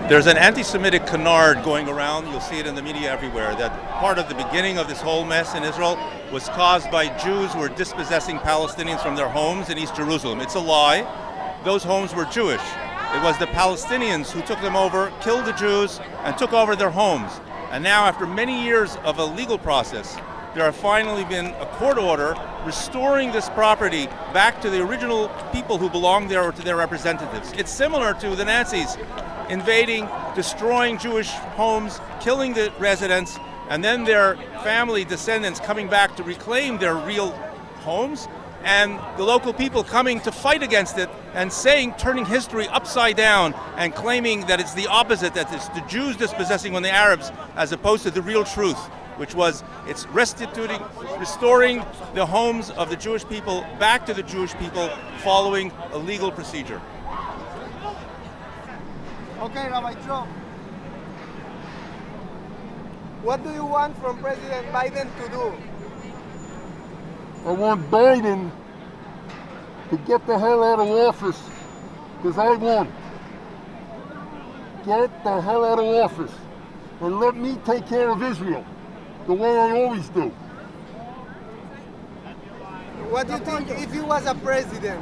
There's an anti-Semitic canard going around. You'll see it in the media everywhere. That part of the beginning of this whole mess in Israel was caused by Jews who were dispossessing Palestinians from their homes in East Jerusalem. It's a lie. Those homes were Jewish. It was the Palestinians who took them over, killed the Jews, and took over their homes. And now, after many years of a legal process, there have finally been a court order restoring this property back to the original people who belonged there or to their representatives. It's similar to the Nazis invading, destroying Jewish homes, killing the residents, and then their family descendants coming back to reclaim their real homes, and the local people coming to fight against it and turning history upside down and claiming that it's the opposite, that it's the Jews dispossessing on the Arabs, as opposed to the real truth, which was it's restoring the homes of the Jewish people back to the Jewish people following a legal procedure. Okay, Rabbi Joe. What do you want from President Biden to do? I want Biden to get the hell out of office, because I won. Get the hell out of office and let me take care of Israel the way I always do. What do you think if he was a president?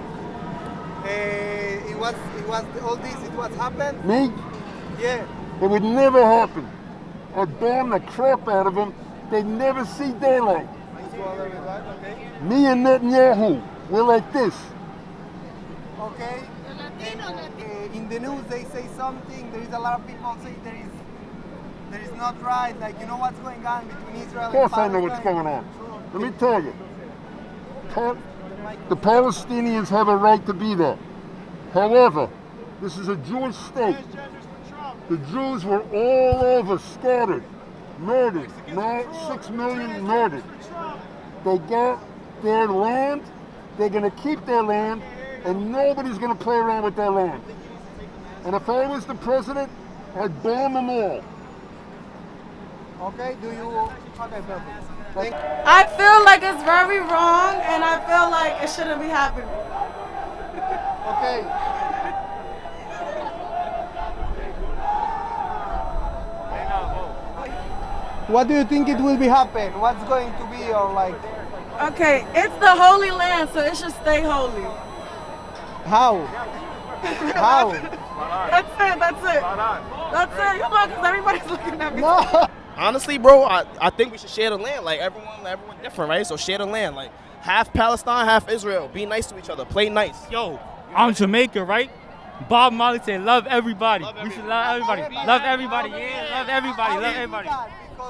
It was all this, it was happened? Me? Yeah. It would never happen. I'd ban the crap out of them. They'd never see daylight. Okay. Me and Netanyahu, we're like this. Okay. In the news they say something, there is a lot of people say there is not right, like you know what's going on between Israel and Palestine. Of course I know what's going on. Let me tell you. The Palestinians have a right to be there. However, this is a Jewish state. The Jews were all over, scattered, murdered, 6 million murdered. They got their land, they're going to keep their land, and nobody's going to play around with their land. And if I was the president, I'd ban them all. Okay, okay, perfect. I feel like it's very wrong, and I feel like it shouldn't be happening. Okay. What do you think it will be happen? What's going to be or like? Okay, it's the Holy Land, so it should stay holy. How? How? That's it. That's it. Come on, because everybody's looking at me. No. Honestly, bro, I think we should share the land. Like everyone different, right? So share the land. Like half Palestine, half Israel. Be nice to each other. Play nice. Yo, I'm Jamaica, right? Bob Marley said, "Love everybody." We should love everybody. Love everybody. Yeah, love everybody. Love everybody.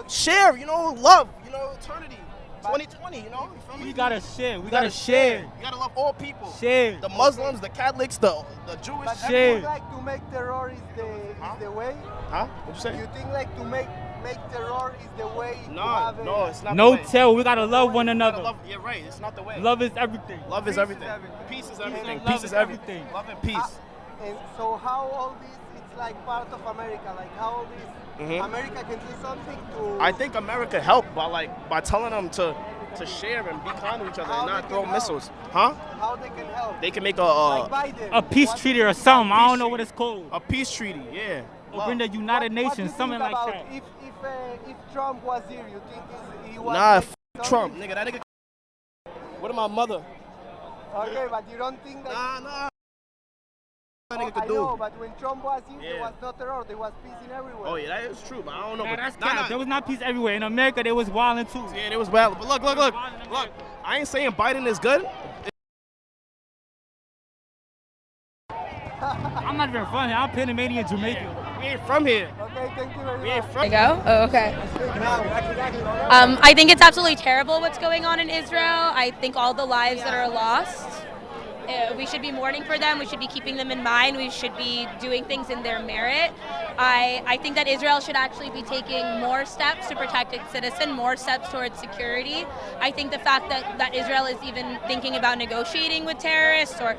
Share, love, eternity. 2020, you feel me? We gotta share. We gotta share. You gotta love all people. Share. The Muslims, the Catholics, the Jewish. But Share. you think like to make terror is the way? Huh? What you say? You think like to make terror is the way? No, it's not. No the way. tell. We gotta love one another. You're right. It's not the way. Love is everything. Love is everything. Peace is everything. Love Peace is is everything. everything. Love and peace. And so how all this it's like part of America? Like how all this America can do something to? I think America helped by telling them to share and be kind to each other and not throw missiles. Huh? How they can help? They can make like Biden. A peace treaty or something. I don't know what it's called. a peace treaty. Yeah. Or in the United What Nations, do you something think like about that. If Trump was here, you think he was? Nah, like Trump, something? nigga. That nigga. What about my mother? Okay, but you don't think that? Nah. That nigga I could do. know, but when Trump was here, there Yeah. was no terror. There was peace in everywhere. Oh yeah, that is true, but I don't know. Nah, but that's kind of. There was not peace everywhere. In America, there was violence too. Yeah, it was bad. But look. I ain't saying Biden is good. I'm not even from here. I'm Panamanian Jamaican. We ain't from here. Okay, thank you very We ain't much. from. Go? Oh, okay. I think it's absolutely terrible what's going on in Israel. I think all the lives that are lost, we should be mourning for them. We should be keeping them in mind. We should be doing things in their merit. I think that Israel should actually be taking more steps to protect its citizen, more steps towards security. I think the fact that Israel is even thinking about negotiating with terrorists or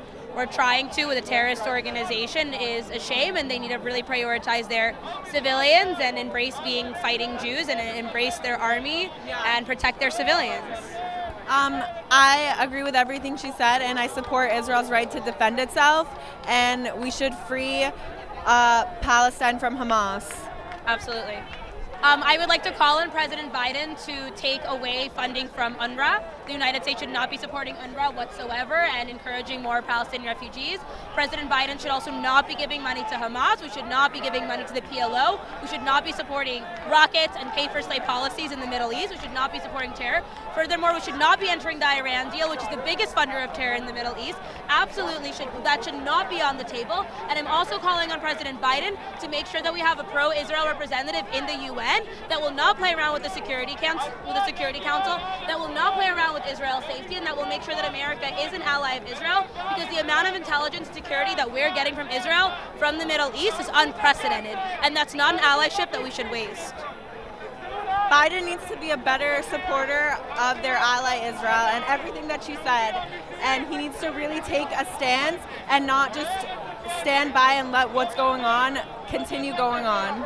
trying to with a terrorist organization is a shame, and they need to really prioritize their civilians and embrace being fighting Jews and embrace their army and protect their civilians. I agree with everything she said, and I support Israel's right to defend itself, and we should free Palestine from Hamas. Absolutely. I would like to call on President Biden to take away funding from UNRWA. The United States should not be supporting UNRWA whatsoever and encouraging more Palestinian refugees. President Biden should also not be giving money to Hamas. We should not be giving money to the PLO. We should not be supporting rockets and pay-for-slay policies in the Middle East. We should not be supporting terror. Furthermore, we should not be entering the Iran deal, which is the biggest funder of terror in the Middle East. Absolutely, that should not be on the table. And I'm also calling on President Biden to make sure that we have a pro-Israel representative in the UN that will not play around with the Security Council, that will not play around with Israel's safety, and that will make sure that America is an ally of Israel, because the amount of intelligence and security that we're getting from Israel, from the Middle East, is unprecedented, and that's not an allyship that we should waste. Biden needs to be a better supporter of their ally Israel and everything that she said. And he needs to really take a stance and not just stand by and let what's going on continue going on.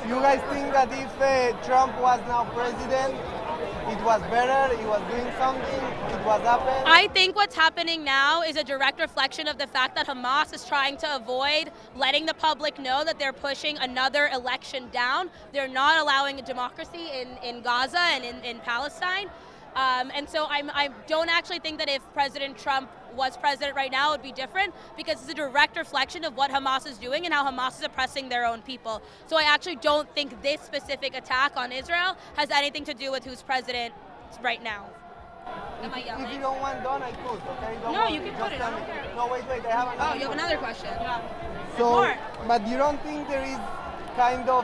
You guys think that if Trump was now president, it was better, he was doing something, it was happening? I think what's happening now is a direct reflection of the fact that Hamas is trying to avoid letting the public know that they're pushing another election down. They're not allowing a democracy in Gaza and in Palestine. And so I don't actually think that if President Trump was president right now, it would be different, because it's a direct reflection of what Hamas is doing and how Hamas is oppressing their own people. So I actually don't think this specific attack on Israel has anything to do with who's president right now. Am I yelling? If you don't want done, I could, okay? Don't No, worry, you can just put it, tell I don't me. care. No, wait, I have another. Oh, you have another question? So, More. but you don't think there is kind of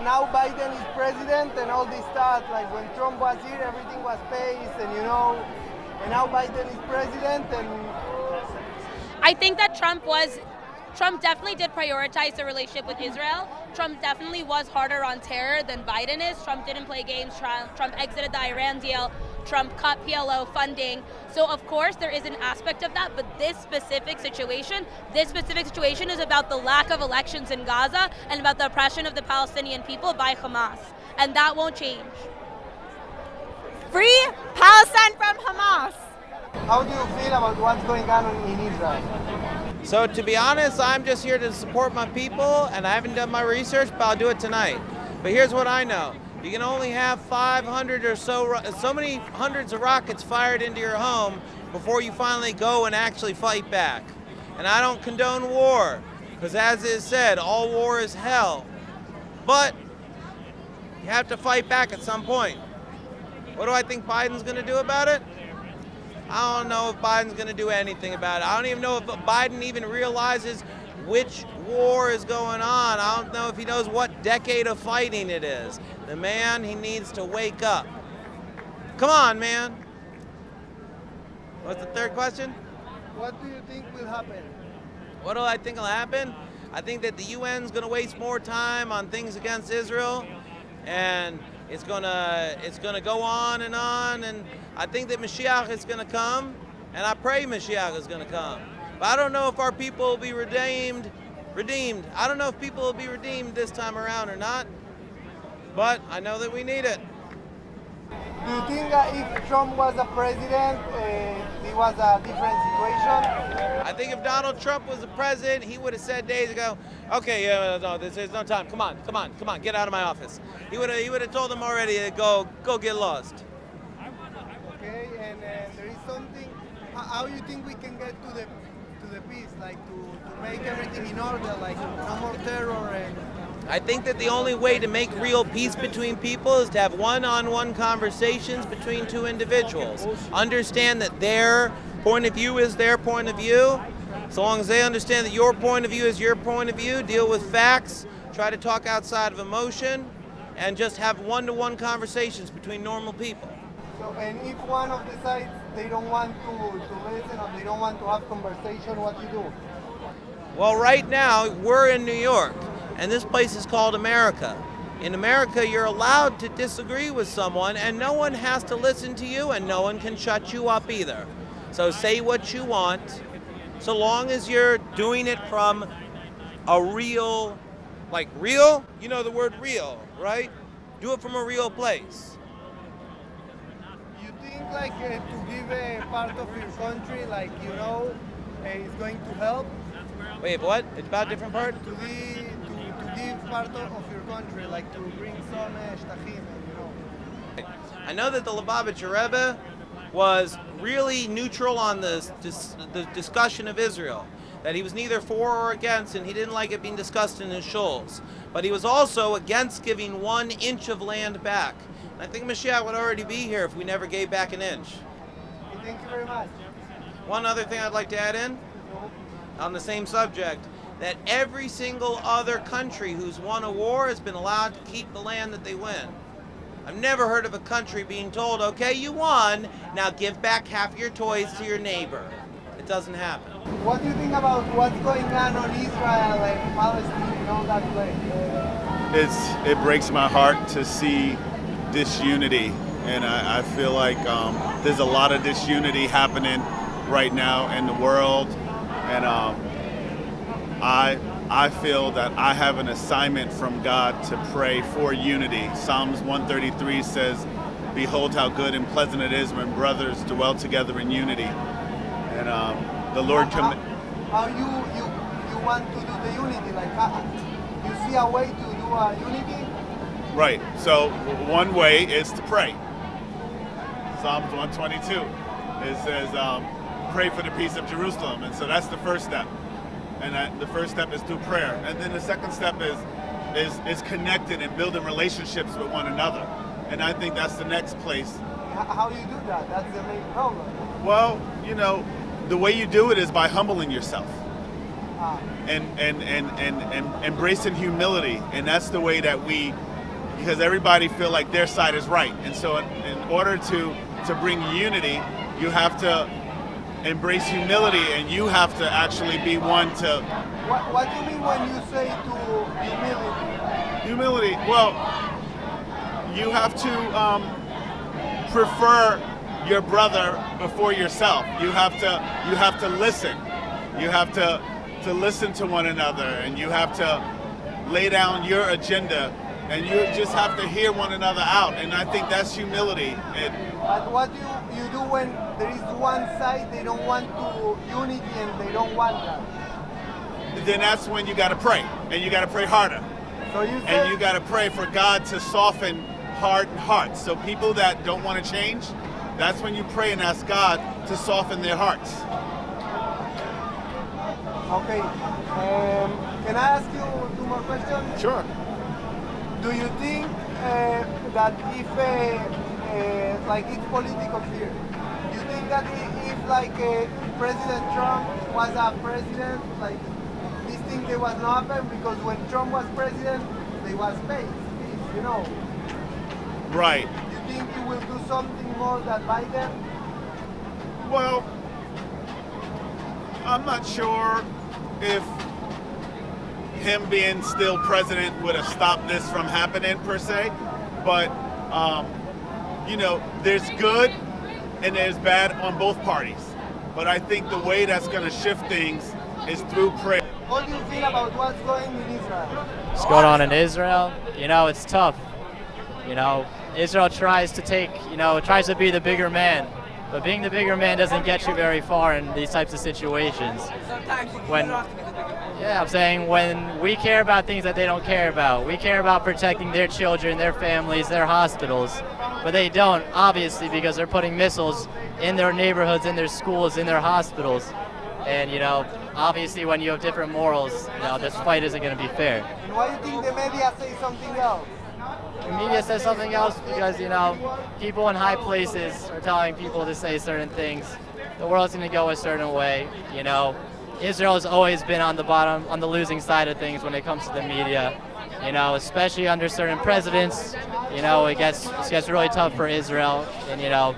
now Biden is president and all this stuff, like when Trump was here, everything was pace, and and now Biden is president, and I think that Trump definitely did prioritize the relationship with Israel. Trump definitely was harder on terror than Biden is. Trump didn't play games. Trump exited the Iran deal. Trump cut PLO funding. So of course there is an aspect of that, but this specific situation is about the lack of elections in Gaza and about the oppression of the Palestinian people by Hamas. And that won't change. Free Palestine from Hamas. how do you feel about what's going on in Israel? So to be honest, I'm just here to support my people, and I haven't done my research, but I'll do it tonight. But here's what I know. You can only have 500 or so many hundreds of rockets fired into your home before you finally go and actually fight back. And I don't condone war, because as is said, all war is hell. But you have to fight back at some point. What do I think Biden's going to do about it? I don't know if Biden's going to do anything about it. I don't even know if Biden even realizes which war is going on. I don't know if he knows what decade of fighting it is. The man, he needs to wake up. Come on, man. What's the third question? What do you think will happen? What do I think will happen? I think that the UN's going to waste more time on things against Israel, and it's gonna go on, and I think that Mashiach is gonna come, and I pray Mashiach is gonna come. But I don't know if our people will be redeemed. I don't know if people will be redeemed this time around or not, but I know that we need it. Do you think if Trump was a president, it was a different situation? I think if Donald Trump was the president, he would have said days ago, okay, no, there's no time. Come on, get out of my office. He would have told them already to go get lost. Okay, and there is something. How you think we can get to the peace, like to make everything in order, like no more terror and. I think that the only way to make real peace between people is to have one-on-one conversations between two individuals. Understand that their point of view is their point of view. So long as they understand that your point of view is your point of view, deal with facts, try to talk outside of emotion, and just have one-to-one conversations between normal people. So, and if one of the sides, they don't want to listen or they don't want to have conversation, what you do? Well, right now, we're in New York. And this place is called America. In America, you're allowed to disagree with someone, and no one has to listen to you, and no one can shut you up either. So say what you want, so long as you're doing it from a real, like real, you know the word real, right? Do it from a real place. You think like to give a part of your country, like is going to help? Wait, what? It's about a different part? To give part of your country, like to bring some shtachim, you know. I know that the Lubavitcher Rebbe was really neutral on the discussion of Israel, that he was neither for or against, and he didn't like it being discussed in his shuls. But he was also against giving 1 inch of land back. And I think Mashiach would already be here if we never gave back an inch. Thank you very much. One other thing I'd like to add in, on the same subject, that every single other country who's won a war has been allowed to keep the land that they win. I've never heard of a country being told, okay, you won, now give back half your toys to your neighbor. It doesn't happen. What do you think about what's going on Israel and Palestine and all that place? It breaks my heart to see disunity, and I feel like there's a lot of disunity happening right now in the world, and I feel that I have an assignment from God to pray for unity. Psalms 133 says, "Behold how good and pleasant it is when brothers dwell together in unity." And the Lord how you want to do the unity? Like, you see a way to do a unity? Right. So one way is to pray. Psalms 122. It says, "Pray for the peace of Jerusalem," and so that's the first step. And the first step is through prayer. And then the second step is connecting and building relationships with one another. And I think that's the next place. How do you do that? That's the main problem. Well, you know, the way you do it is by humbling yourself and embracing humility. And that's the way that because everybody feel like their side is right. And so in order to bring unity, you have to embrace humility, and you have to actually be one to... What do you mean when you say to humility? Humility, well, you have to prefer your brother before yourself. You have to listen. You have to listen to one another, and you have to lay down your agenda, and you just have to hear one another out, and I think that's humility. But what do you do when there is one side they don't want to unity and they don't want that? Then that's when you got to pray, and you got to pray harder. So and you got to pray for God to soften hardened hearts. So people that don't want to change, that's when you pray and ask God to soften their hearts. Okay. Can I ask you 2 more questions? Sure. Do you think that if like it's political fear, you think that if like President Trump was a president, like this thing they was not happen, because when Trump was president, they was paid, you know? Right. You think he will do something more than Biden? Well, I'm not sure if him being still president would have stopped this from happening per se, but you know, there's good and there's bad on both parties. But I think the way that's going to shift things is through prayer. What do you feel about what's going in Israel? What's going on in Israel? You know, it's tough. You know, Israel tries to be the bigger man. But being the bigger man doesn't get you very far in these types of situations. I'm saying when we care about things that they don't care about. We care about protecting their children, their families, their hospitals. But they don't, obviously, because they're putting missiles in their neighborhoods, in their schools, in their hospitals. And, you know, obviously when you have different morals, you know, this fight isn't going to be fair. And why do you think the media say something else? The media says something else because, you know, people in high places are telling people to say certain things. The world's going to go a certain way, you know. Israel has always been on the losing side of things when it comes to the media, you know, especially under certain presidents. You know, it gets really tough for Israel, and, you know,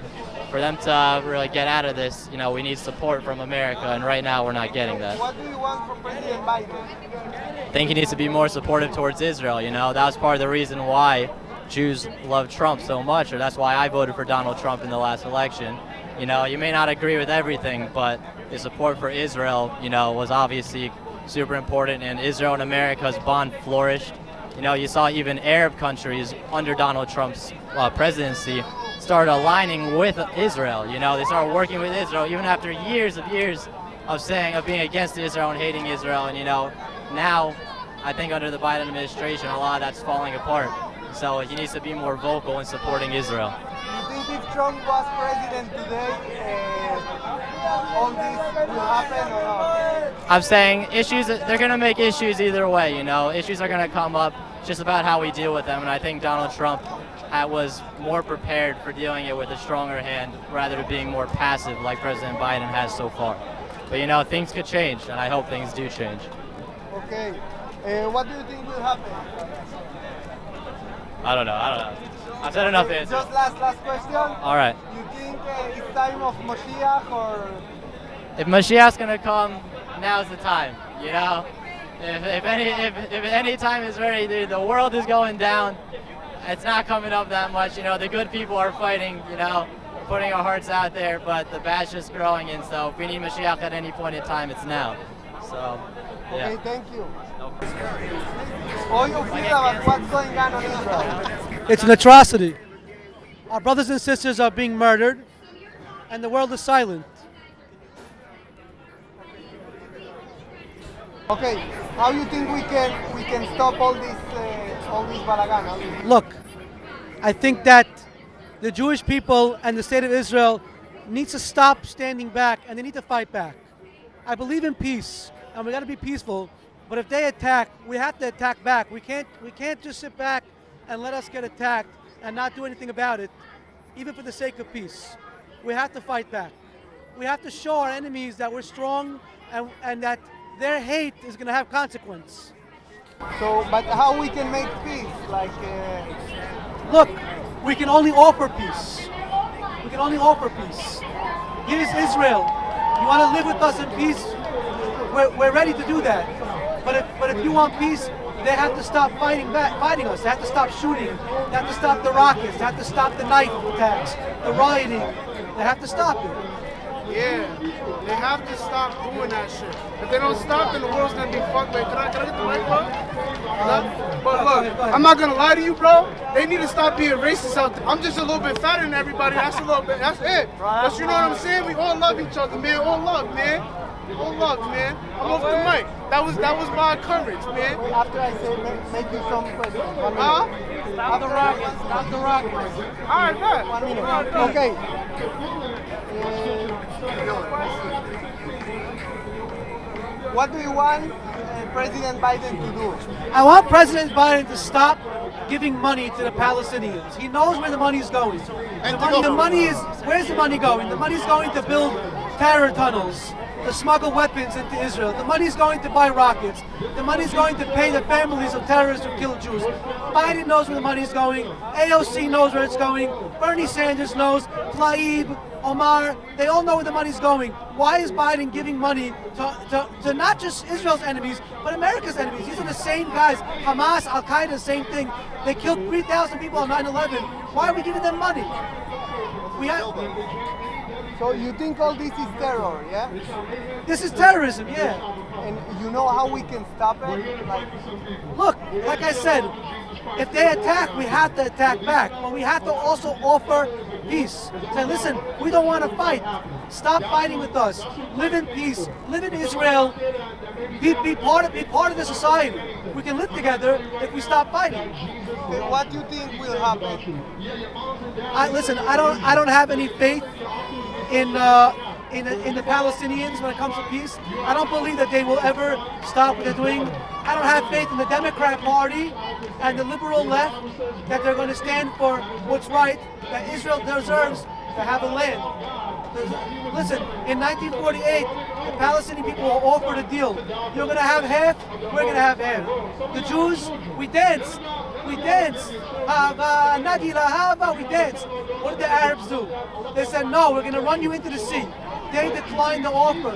for them to really get out of this, you know, we need support from America, and right now we're not getting that. What do you want from President Biden? I think he needs to be more supportive towards Israel, you know. That was part of the reason why Jews love Trump so much, or that's why I voted for Donald Trump in the last election. You know, you may not agree with everything, but the support for Israel, you know, was obviously super important, and Israel and America's bond flourished. You know, you saw even Arab countries under Donald Trump's presidency started aligning with Israel. You know, they started working with Israel even after years of being against Israel and hating Israel. And now I think under the Biden administration, a lot of that's falling apart. So he needs to be more vocal in supporting Israel. You think if Trump was president today, all this will happen or not? I'm saying they're going to make issues either way, Issues are going to come up, just about how we deal with them. And I think Donald Trump was more prepared for dealing it with a stronger hand rather than being more passive like President Biden has so far. But things could change, and I hope things do change. Okay. What do you think will happen? I don't know. I've said enough answers. Just last question. All right. You think it's time of Mashiach or? If Mashiach's gonna come, now's the time. If any time is ready, dude, the world is going down. It's not coming up that much. The good people are fighting. Putting our hearts out there, but the bad's just growing, and so if we need Mashiach at any point in time, it's now. So, yeah. Okay, thank you. How you feel about what's going on in Israel? It's an atrocity. Our brothers and sisters are being murdered, and the world is silent. Okay, how you think we can stop all this balagan? Look, I think that the Jewish people and the state of Israel needs to stop standing back, and they need to fight back. I believe in peace, and we got to be peaceful. But if they attack, we have to attack back. We can't just sit back and let us get attacked and not do anything about it, even for the sake of peace. We have to fight back. We have to show our enemies that we're strong and that their hate is going to have consequence. So, but how we can make peace? Look, we can only offer peace. We can only offer peace. Here's Israel. You want to live with us in peace? We're ready to do that. But if you want peace, they have to stop fighting us. They have to stop shooting. They have to stop the rockets. They have to stop the knife attacks, the rioting. They have to stop it. Yeah, they have to stop doing that shit. If they don't stop, then the world's gonna be fucked. Like, can I get the mic, bro? But look, I'm not gonna lie to you, bro. They need to stop being racist out there. I'm just a little bit fatter than everybody. That's it. But you know what I'm saying? We all love each other, man. All love, man. All love, man. I'm off the mic. That was my courage, man. After I say, make you some questions. 1 minute. Stop the rockets. Stop the rockets. All right, good. 1 minute. Okay. What do you want President Biden to do? I want President Biden to stop giving money to the Palestinians. He knows where the money is going. Where's the money going? The money's going to build terror tunnels, to smuggle weapons into Israel. The money's going to buy rockets. The money's going to pay the families of terrorists who kill Jews. Biden knows where the money's going. AOC knows where it's going. Bernie Sanders knows. Tlaib, Omar, they all know where the money's going. Why is Biden giving money to not just Israel's enemies, but America's enemies? These are the same guys. Hamas, Al-Qaeda, same thing. They killed 3,000 people on 9/11. Why are we giving them money? So you think all this is terror, yeah? This is terrorism, yeah. And you know how we can stop it? Look, like I said, if they attack, we have to attack back. But we have to also offer peace. Say, listen, we don't want to fight. Stop fighting with us. Live in peace. Live in Israel. Be part of the society. We can live together if we stop fighting. What do you think will happen? Listen, I don't have any faith in the Palestinians when it comes to peace. I don't believe that they will ever stop what they're doing. I don't have faith in the Democrat Party and the liberal left that they're going to stand for what's right, that Israel deserves to have a land. Listen, in 1948, the Palestinian people were offered a deal. You're going to have half, we're going to have half. The Jews, we danced. We danced. We danced. What did the Arabs do? They said, no, we're going to run you into the sea. They declined the offer.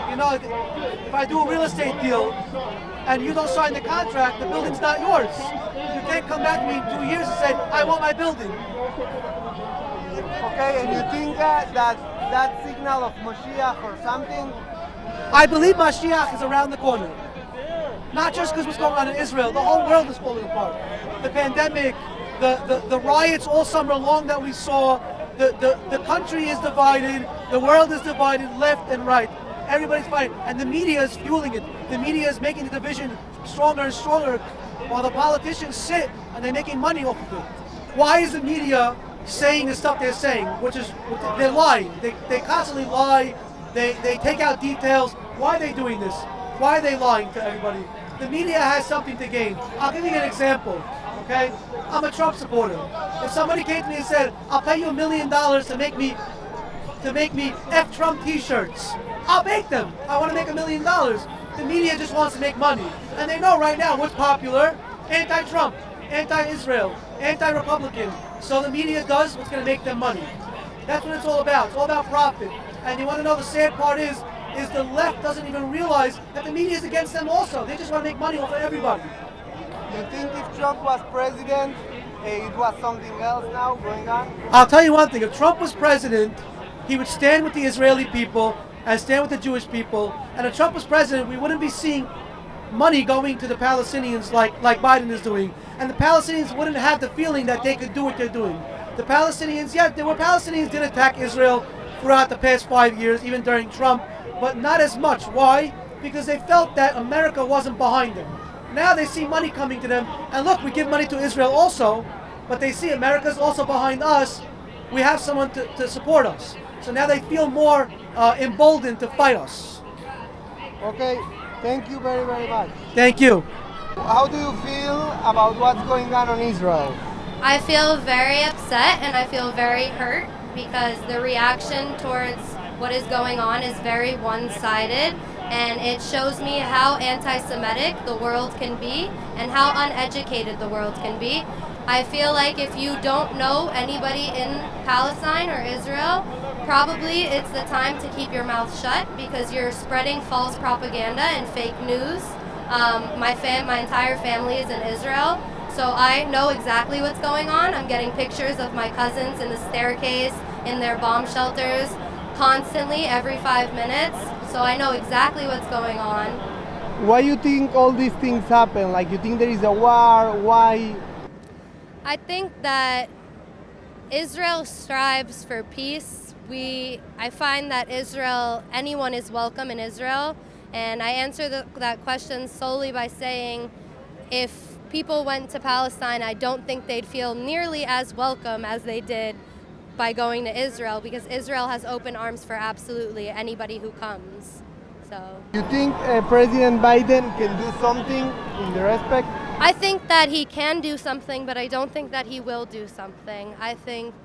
You know, if I do a real estate deal and you don't sign the contract, the building's not yours. You can't come back to me in 2 years and say, I want my building. Okay, and you think that signal of Mashiach or something? I believe Mashiach is around the corner. Not just because what's going on in Israel, the whole world is falling apart. The pandemic, the riots all summer long that we saw, the country is divided, the world is divided left and right. Everybody's fighting, and the media is fueling it. The media is making the division stronger and stronger, while the politicians sit and they're making money off of it. Why is the media saying the stuff they're saying? Which is, they're lying. They constantly lie. They take out details. Why are they doing this? Why are they lying to everybody? The media has something to gain. I'll give you an example, okay? I'm a Trump supporter. If somebody came to me and said, I'll pay you $1 million to make me F Trump t-shirts, I'll make them. I want to make $1 million. The media just wants to make money. And they know right now what's popular: anti-Trump, anti-Israel, anti-Republican. So the media does what's going to make them money. That's what it's all about. It's all about profit. And you want to know the sad part is the left doesn't even realize that the media is against them also. They just want to make money off of everybody. You think if Trump was president, it was something else now going on? I'll tell you one thing. If Trump was president, he would stand with the Israeli people and stand with the Jewish people. And if Trump was president, we wouldn't be seeing money going to the Palestinians like Biden is doing. And the Palestinians wouldn't have the feeling that they could do what they're doing. The Palestinians, yeah, there were Palestinians did attack Israel throughout the past 5 years, even during Trump, but not as much. Why? Because they felt that America wasn't behind them. Now they see money coming to them, and look, we give money to Israel also, but they see America's also behind us. We have someone to support us. So now they feel more emboldened to fight us. Okay, thank you very, very much. Thank you. How do you feel about what's going on Israel? I feel very upset and I feel very hurt because the reaction towards what is going on is very one-sided, and it shows me how anti-Semitic the world can be and how uneducated the world can be. I feel like if you don't know anybody in Palestine or Israel, probably it's the time to keep your mouth shut because you're spreading false propaganda and fake news. My entire family is in Israel, so I know exactly what's going on. I'm getting pictures of my cousins in the staircase, in their bomb shelters, constantly every 5 minutes, so I know exactly what's going on. Why you think all these things happen? Like, you think there is a war? Why? I think that Israel strives for peace. I find that anyone is welcome in Israel, and I answer that question solely by saying if people went to Palestine, I don't think they'd feel nearly as welcome as they did by going to Israel, because Israel has open arms for absolutely anybody who comes. So You think President Biden can do something in the respect? I think that he can do something, but I don't think that he will do something.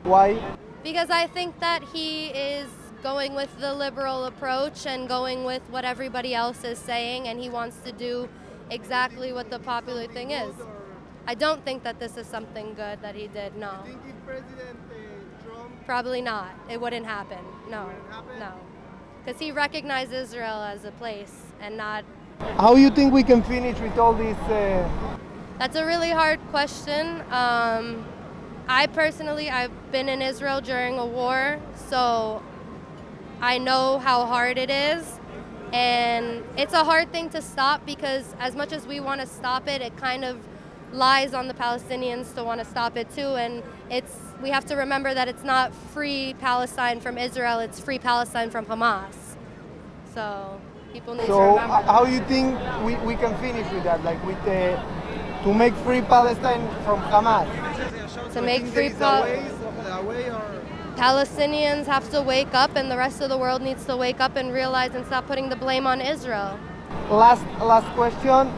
Why? Because I think that he is going with the liberal approach and going with what everybody else is saying, and he wants to do exactly what the popular thing is. I don't think that this is something good that he did, no. You think if President Trump... Probably not. It wouldn't happen. No. No. Because he recognized Israel as a place and not... How you think we can finish with all this? That's a really hard question. I've been in Israel during a war, so I know how hard it is. And it's a hard thing to stop because as much as we want to stop it, it kind of lies on the Palestinians to want to stop it too. And we have to remember that it's not free Palestine from Israel, it's free Palestine from Hamas. So people need to remember that. How you think we can finish with that? Like to make free Palestine from Hamas? To make free Palestinians have to wake up, and the rest of the world needs to wake up and realize and stop putting the blame on Israel. Last question.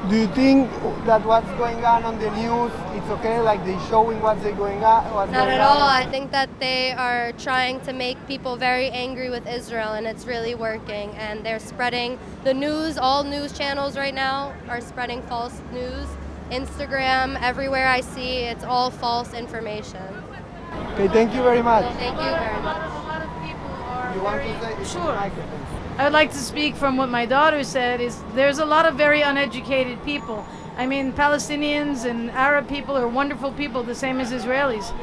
Do you think that what's going on the news, it's okay? Like they showing what's going on? Not at all. I think that they are trying to make people very angry with Israel, and it's really working. And they're spreading the news. All news channels right now are spreading false news. Instagram, everywhere I see, it's all false information. Okay, thank you very much. Thank you very much. You want to say? Sure. I would like to speak from what my daughter said, is there's a lot of very uneducated people. I mean, Palestinians and Arab people are wonderful people, the same as Israelis.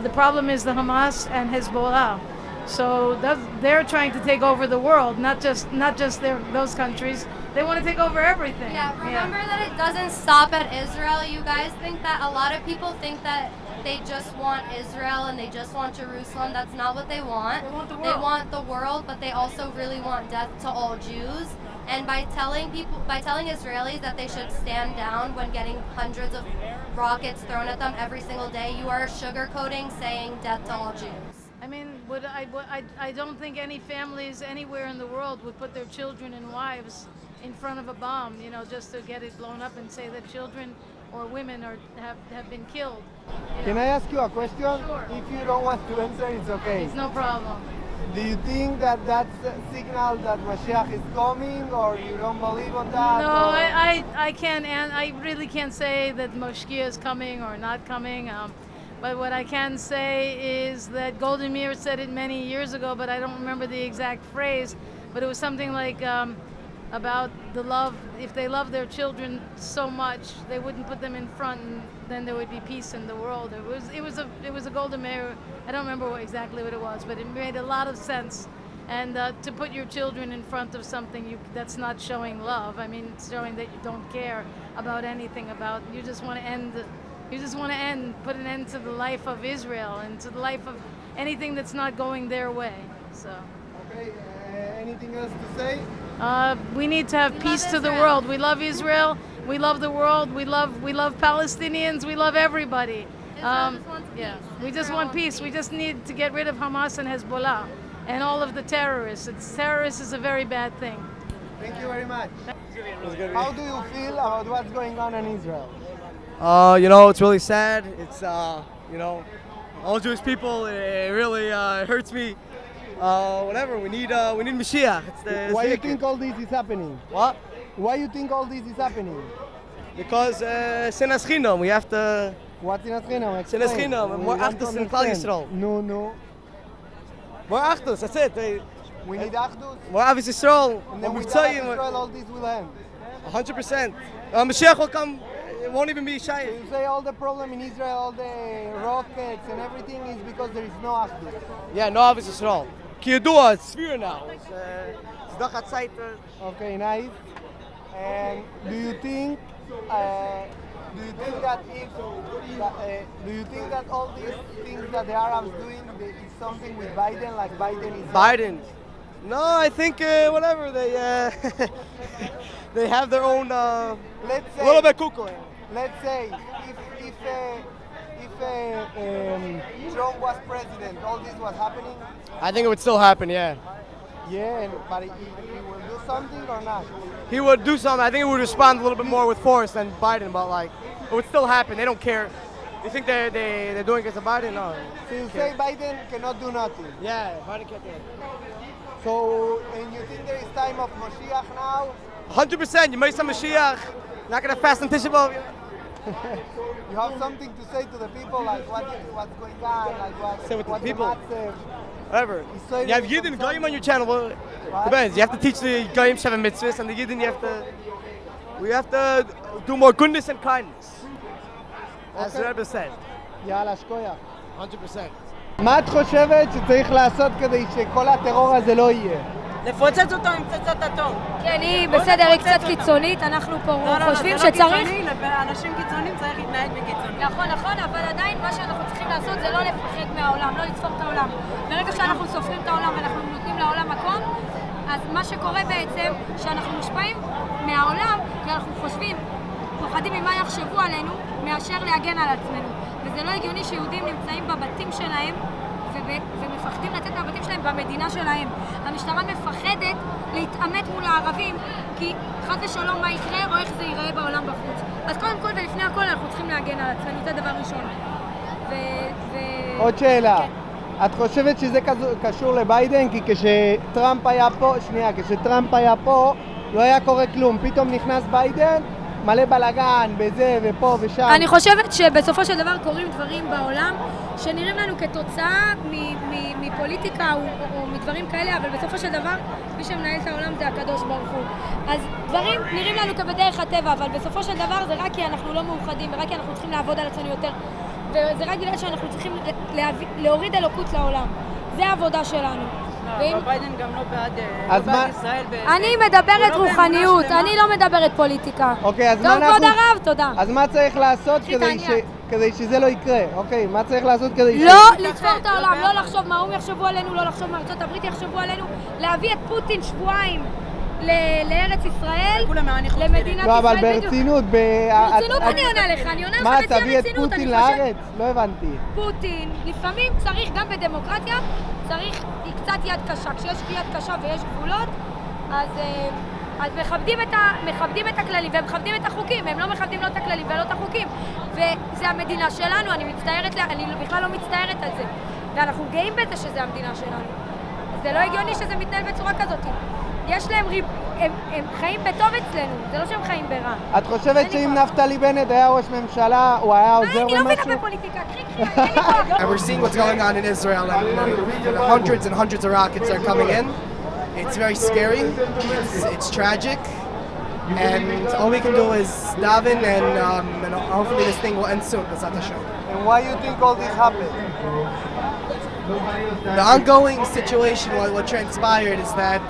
The problem is the Hamas and Hezbollah. So they're trying to take over the world, not just those countries. They want to take over everything. Yeah, remember that it doesn't stop at Israel. You guys think that a lot of people think that they just want Israel and they just want Jerusalem. That's not what they want. They want the world, but they also really want death to all Jews. And by telling Israelis that they should stand down when getting hundreds of rockets thrown at them every single day, you are sugarcoating saying death to all Jews. I mean, I don't think any families anywhere in the world would put their children and wives in front of a bomb, you know, just to get it blown up and say that children or women have been killed. Can I ask you a question? Sure. If you don't want to answer, it's okay. It's no problem. Do you think that that's a signal that Mashiach is coming, or you don't believe on that? No, or? I can't, and I really can't say that Moshiach is coming or not coming. But what I can say is that Golden Meir said it many years ago, but I don't remember the exact phrase. But it was something like about the love. If they love their children so much, they wouldn't put them in front, and then there would be peace in the world. It was a Golden Meir. I don't remember exactly what it was, but it made a lot of sense. And to put your children in front of something, that's not showing love. I mean, it's showing that you don't care about anything. You just want to end. You just want to put an end to the life of Israel and to the life of anything that's not going their way. So. Okay. Anything else to say? We need to have peace to the world. We love Israel. We love the world. We love Palestinians. We love everybody. We just want peace. We just need to get rid of Hamas and Hezbollah and all of the terrorists. Terrorists is a very bad thing. Thank you very much. How do you feel about what's going on in Israel? It's really sad. It's all Jewish people. It really hurts me. We need Mashiach. Why do you think all this is happening? What? Why do you think all this is happening? Because Sinas Chinam, we have to. What's Sinas Chinam? Sinas Chinam, and more Achdus in Klal Yisrael. No. More Achdus, that's it. We need Achdus. More Avis Yisrael. And then without Israel, all this will end. 100%. Mashiach will come. It won't even be shy. So you say all the problem in Israel, all the rockets and everything is because there is no Achdus. Yeah, no Avis Yisrael. Ki Yedua, it's fear now. It's Dachat Zeit. Okay, nice. And do you think that all these things that the Arabs doing is something with Biden, like Biden is? Biden? No, I think whatever they they have their own. Let's say, a little bit cuckoo. Let's say if Trump was president, all this was happening. I think it would still happen, yeah. Yeah, but he will do something or not? He would do something. I think he would respond a little bit more with force than Biden, but it would still happen. They don't care. You think they're doing it to Biden? No. So you say Biden cannot do nothing? Yeah, Biden can't do it. So, and you think there is time of Mashiach now? 100%. You might say Mashiach. Not gonna fast and Tisha B'Av. You have something to say to the people, like what's going on, like say with what the people. The Whatever. You have Yidden Goyim on your channel. Well, depends. You have to teach the Goyim Seven Mitzvahs, and the Yidden we have to do more goodness and kindness. As the Rebbe said. יאללה, שכוייח. 100%. מה את חושבת שצריך לעשות כדי שכל הטרור הזה לא יהיה? לפוצץ אותו עם פצצת אטום. כן, בסדר, היא קצת קיצונית, אנחנו פה חושבים שצריך... אנשים קיצוניים צריך להתנהג בקיצוניים. נכון, אבל עדיין מה שאנחנו צריכים לעשות זה לא לפחד מהעולם, לא לצפור את העולם. ברגע שאנחנו סופרים את העולם ואנחנו נותנים לעולם מקום, אז מה שקורה בעצם, שאנחנו מושפעים מהעולם, כי אנחנו חושבים, פוחדים ממה יחשבו עלינו, מאשר להגן על עצמנו. וזה לא הגיוני שיהודים נמצאים בבתים שלהם, ומפחדים לצאת מהבתים שלהם במדינה שלהם. המשטרה מפחדת להתעמת מול הערבים, כי חד ושלום מה יקרה או איך זה ייראה בעולם בחוץ. אז קודם כל ולפני הכל אנחנו צריכים להגן על עצמנו, זה דבר ראשון. עוד שאלה, את חושבת שזה קשור לביידן? כי כשטראמפ היה פה, לא היה קורה כלום. פתאום נכנס ביידן, מלא בלגן, בזה ופה ושם. אני חושבת שבסופו של דבר קורים דברים בעולם שנראים לנו כתוצאה מפוליטיקה או מדברים כאלה, אבל בסופו של דבר מי שמנהל את העולם זה הקדוש ברוך הוא. אז דברים נראים לנו כבדרך הטבע, אבל בסופו של דבר זה רק כי אנחנו לא מאוחדים ורק כי אנחנו צריכים לעבוד על עצמנו יותר. וזה רק בגלל שאנחנו צריכים להוריד אלוקות לעולם. זה העבודה שלנו. אבל ביידן גם לא בעד ישראל. אני מדברת רוחניות, אני לא מדברת פוליטיקה. אוקיי, אז טוב, כבוד הרב, תודה. אז מה צריך לעשות כדי שזה לא יקרה. אוקיי, מה צריך לעשות כדי לא לתפור את העולם, לא לחשוב מה האו"ם יחשבו עלינו, לא לחשוב מה ארצות הברית יחשבו עלינו, להביא את פוטין שבועיים לארץ ישראל, למדינת ישראל. לא, אבל ברצינות, ברצינות אני עונה לך, אני עונה לך בשיא הרצינות. מה, תביא את פוטין לארץ? לא הבנתי. פוטין, לפעמים צריך, גם בדמוקרטיה, צריך קצת יד קשה. כשיש יד קשה ויש גבולות, אז מכבדים את הכללים ומכבדים את החוקים, הם לא מכבדים לא את הכללים ולא את החוקים. וזה המדינה שלנו, אני בכלל לא מצטערת על זה. ואנחנו גאים בזה שזה המדינה שלנו. זה לא הגיוני שזה מתנהל בצורה כזאת. יש להם הם חיים בטוב אצלנו, זה לא שהם חיים ברע. את חושבת שאם נפתלי בנט היה ראש ממשלה, הוא היה עוזר במשהו? אני לא מבינה בפוליטיקה, And we're seeing what's going on in Israel, and hundreds and hundreds of rockets are coming in. It's very scary, it's tragic, and all we can do is daven, and hopefully this thing will end soon. And why you think all this happened? The ongoing situation, what transpired is that